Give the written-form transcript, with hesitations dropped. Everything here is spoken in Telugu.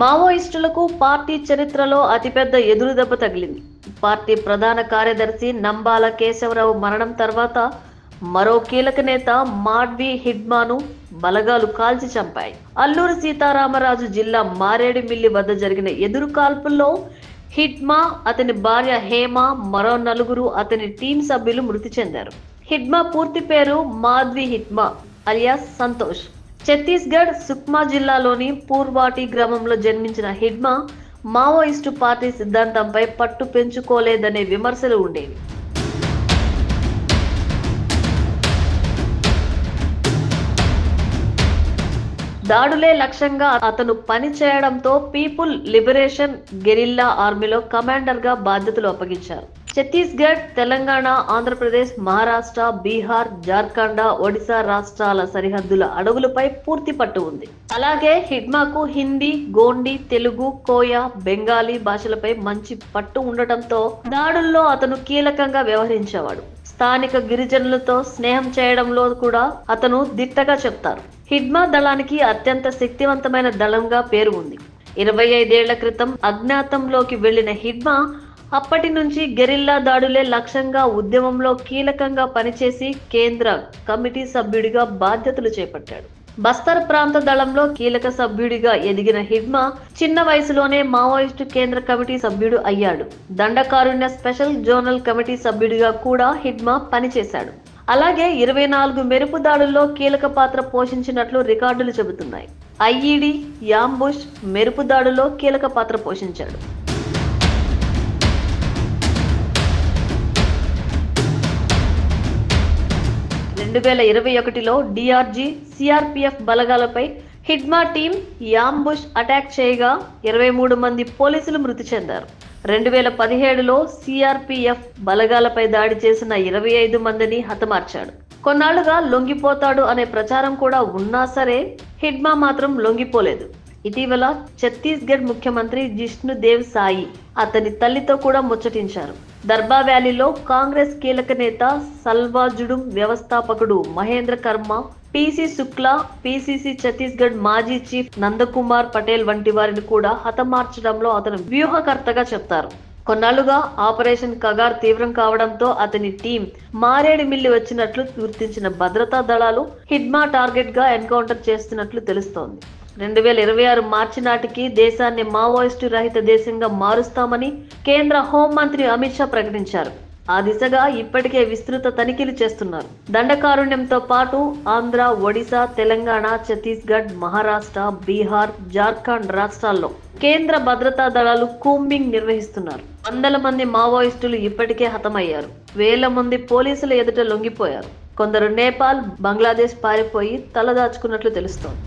మావోయిస్టులకు పార్టీ చరిత్రలో అతిపెద్ద ఎదురుదెబ్బ తగిలింది. పార్టీ ప్రధాన కార్యదర్శి నంబాల కేశవరావు మరణం తర్వాత మరో కీలక నేత మాడ్వి హిడ్మాను బలగాలు కాల్చి చంపాయి. అల్లూరి సీతారామరాజు జిల్లా మారేడుమిల్లి వద్ద జరిగిన ఎదురు కాల్పుల్లో హిడ్మా, అతని భార్య హేమ, మరో నలుగురు అతని టీం సభ్యులు మృతి చెందారు. హిడ్మా పూర్తి పేరు మాధ్వి హిడ్మా అలియాస్ సంతోష్. ఛత్తీస్గఢ్ సుక్మా జిల్లాలోని పూర్వాటి గ్రామంలో జన్మించిన హిడ్మా మావోయిస్టు పార్టీ సిద్ధాంతంపై పట్టు పెంచుకోలేదనే విమర్శలు ఉండేవి. దాడులే లక్ష్యంగా అతను పని చేయడంతో పీపుల్ లిబరేషన్ గెరిల్లా ఆర్మీలో కమాండర్ గా బాధ్యతలు అప్పగించారు. ఛత్తీస్గఢ్, తెలంగాణ, ఆంధ్రప్రదేశ్, మహారాష్ట్ర, బీహార్, జార్ఖండ్, ఒడిశా రాష్ట్రాల సరిహద్దుల అడవులపై పూర్తి పట్టు ఉంది. అలాగే హిడ్మాకు హిందీ, గోండి, తెలుగు, కోయా, బెంగాలీ భాషలపై మంచి పట్టు ఉండటంతో దాడుల్లో అతను కీలకంగా వ్యవహరించేవాడు. స్థానిక గిరిజనులతో స్నేహం చేయడంలో కూడా అతను దిట్టగా చెప్తారు. హిడ్మా దళానికి అత్యంత శక్తివంతమైన దళంగా పేరు ఉంది. 25 ఏళ్ల క్రితం అజ్ఞాతంలోకి వెళ్లిన హిడ్మా అప్పటి నుంచి గెరిల్లా దాడులే లక్ష్యంగా ఉద్యమంలో కీలకంగా పనిచేసి కేంద్ర కమిటీ సభ్యుడిగా బాధ్యతలు చేపట్టాడు. బస్తర్ ప్రాంత దళంలో కీలక సభ్యుడిగా ఎదిగిన హిడ్మా చిన్న వయసులోనే మావోయిస్టు కేంద్ర కమిటీ సభ్యుడు అయ్యాడు. దండకారుణ్య స్పెషల్ జోనల్ కమిటీ సభ్యుడిగా కూడా హిడ్మా పనిచేశాడు. అలాగే 24 మెరుపు దాడుల్లో కీలక పాత్ర పోషించినట్లు రికార్డులు చెబుతున్నాయి. ఐఈడి, యాంబుష్, మెరుపు దాడుల్లో కీలక పాత్ర పోషించాడు. 2021లో డిఆర్జీ, సిఆర్పిఎఫ్ బలగాలపై హిడ్మా టీం యాంబుష్ అటాక్ చేయగా 23 మంది పోలీసులు మృతి చెందారు. 2017లో సిఆర్పిఎఫ్ బలగాలపై దాడి చేసిన 25 మందిని హతమార్చాడు. కొన్నాళ్లుగా లొంగిపోతాడు అనే ప్రచారం కూడా ఉన్నా సరే హిడ్మా మాత్రం లొంగిపోలేదు. ఇటీవల ఛత్తీస్గఢ్ ముఖ్యమంత్రి జిష్ణు దేవ్ సాయి అతని తల్లితో కూడా ముచ్చటించారు. దర్బా వ్యాలీలో కాంగ్రెస్ కీలక నేత సల్వాజుడుం వ్యవస్థాపకుడు మహేంద్ర కర్మ, పీసీ శుక్లా, పీసీసీ ఛత్తీస్గఢ్ మాజీ చీఫ్ నందకుమార్ పటేల్ వంటి వారిని కూడా హతమార్చడంలో అతను వ్యూహకర్తగా చెప్తారు. కొన్నాళ్లుగా ఆపరేషన్ కగార్ తీవ్రం కావడంతో అతని టీం మారేడుమిల్లి వచ్చినట్లు గుర్తించిన భద్రతా దళాలు హిడ్మా టార్గెట్ గా ఎన్కౌంటర్ చేస్తున్నట్లు తెలుస్తోంది. 2026 మార్చి నాటికి దేశాన్ని మావోయిస్టు రహిత దేశంగా మారుస్తామని కేంద్ర హోంమంత్రి అమిత్ షా ప్రకటించారు. ఆ దిశగా ఇప్పటికే విస్తృత తనిఖీలు చేస్తున్నారు. దండకారుణ్యంతో పాటు ఆంధ్ర, ఒడిశా, తెలంగాణ, ఛత్తీస్గఢ్, మహారాష్ట్ర, బీహార్, జార్ఖండ్ రాష్ట్రాల్లో కేంద్ర భద్రతా దళాలు కూంబింగ్ నిర్వహిస్తున్నారు. వందల మంది మావోయిస్టులు ఇప్పటికే హతమయ్యారు. వేల మంది పోలీసుల ఎదుట లొంగిపోయారు. కొందరు నేపాల్, బంగ్లాదేశ్ పారిపోయి తలదాచుకున్నట్లు తెలుస్తోంది.